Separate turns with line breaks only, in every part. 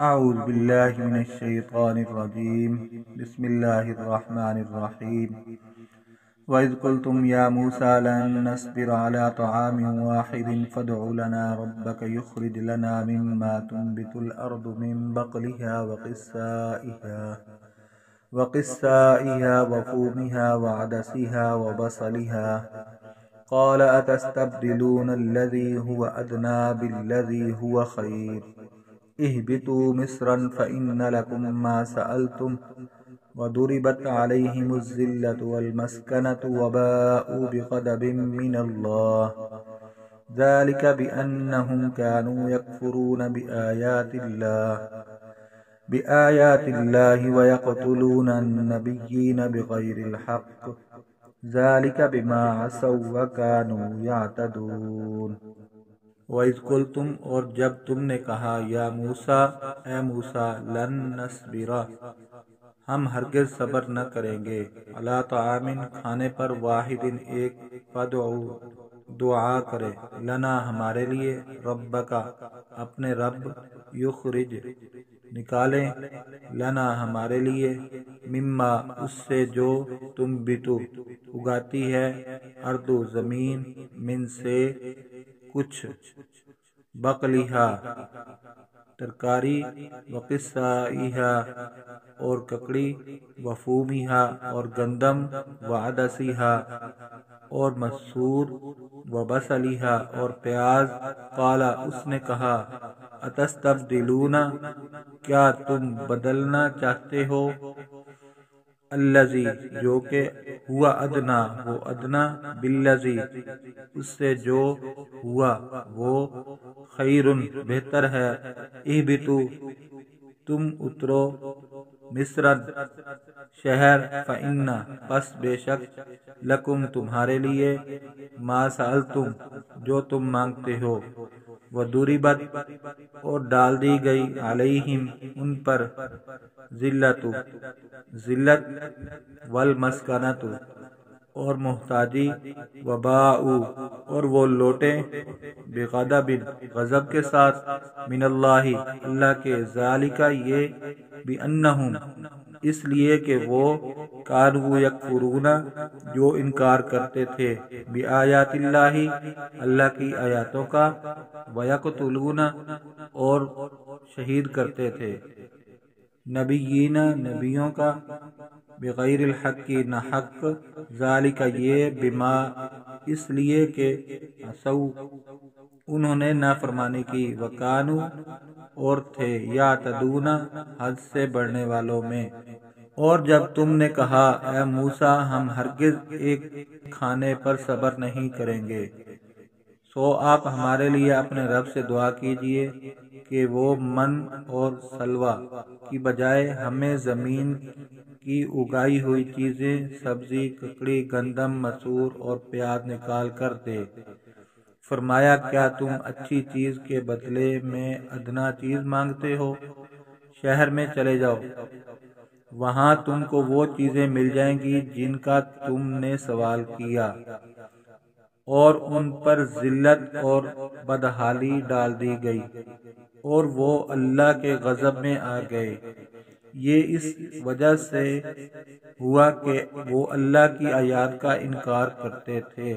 اعوذ باللہ من الشیطان الرجیم بسم اللہ الرحمن الرحیم وَإِذْ قُلْتُمْ يَا مُوسَىٰ لَن نَّصْبِرَ عَلَىٰ طَعَامٍ وَاحِدٍ فَادْعُ لَنَا رَبَّكَ يُخْرِجْ لَنَا مِمَّا تُنبِتُ الْأَرْضُ مِن بَقْلِهَا وَقِثَّائِهَا وَفُومِهَا وَعَدَسِهَا وَبَصَلِهَا قَالَ أَتَسْتَبْدِلُونَ الَّذِي هُوَ أَدْنَىٰ بِالَّذِي هُوَ خَيْرٌ اهبطوا مصرا فإن لكم ما سألتم وضربت عليهم الذلة والمسكنة وباءوا بغضب من الله ذلك بأنهم كانوا يكفرون بآيات الله ويقتلون النبيين بغير الحق ذلك بما عصوا وكانوا يعتدون۔ وَإِذْ قُلْتُمْ اور جب تم نے کہا یا موسیٰ اے موسیٰ لن نصبر ہم ہرگز صبر نہ کریں گے علی طعام کھانے پر واحد ایک فادعو دعا کرے لنا ہمارے لیے ربک اپنے رب یخرج نکالیں لنا ہمارے لیے مما اس سے جو تم بتو اگاتی ہے ارض زمین من سے کچھ بقلیہا ترکاری وقصائیہا اور ککڑی وفومیہا اور گندم وعدسیہا اور مسور وبصلیہا اور پیاز قال اس نے کہا اتستبدلون کیا تم بدلنا چاہتے ہو الذی جو کہ ہوا ادنا وہ ادنا بالذی اس سے جو ہوا وہ خیرن بہتر ہے اہبتو تم اترو مصر شہر فإن پس بے شک لکم تمہارے لیے ما سألتم جو تم مانگتے ہو وضربت اور ڈال دی گئی علیہم ان پر ذلت والمسکنت اور محتاجی وباء اور وہ لوٹے بغضب غضب کے ساتھ من اللہ اللہ کے ذالک یہ بأنہم اس لیے کہ وہ کانوا یکفرون جو انکار کرتے تھے بآیات اللہ اللہ کی آیاتوں کا ویقتلون اور شہید کرتے تھے نبیین نبیوں کا بغیر الحق نہ حق ذالک یہ بما اس لیے کہ عصوا انہوں نے نافرمانی کی وکانو اور تھے یعتدون حد سے بڑھنے والوں میں۔ اور جب تم نے کہا اے موسیٰ ہم ہرگز ایک کھانے پر صبر نہیں کریں گے سو آپ ہمارے لیے اپنے رب سے دعا کیجئے کہ وہ من اور سلوہ کی بجائے ہمیں زمین کی اگائی ہوئی چیزیں سبزی ککڑی گندم مسور اور پیاز نکال کر دے۔ فرمایا کیا تم اچھی چیز کے بدلے میں ادنا چیز مانگتے ہو؟ شہر میں چلے جاؤ وہاں تم کو وہ چیزیں مل جائیں گی جن کا تم نے سوال کیا اور ان پر ذلت اور بدحالی ڈال دی گئی اور وہ اللہ کے غضب میں آ گئے۔ یہ اس وجہ سے ہوا کہ وہ اللہ کی آیات کا انکار کرتے تھے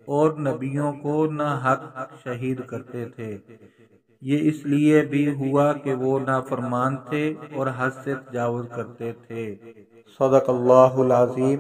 اور نبیوں کو ناحق شہید کرتے تھے۔ یہ اس لیے بھی ہوا کہ وہ نافرمان تھے اور حد سے تجاوز کرتے تھے۔ صدق اللہ العظیم۔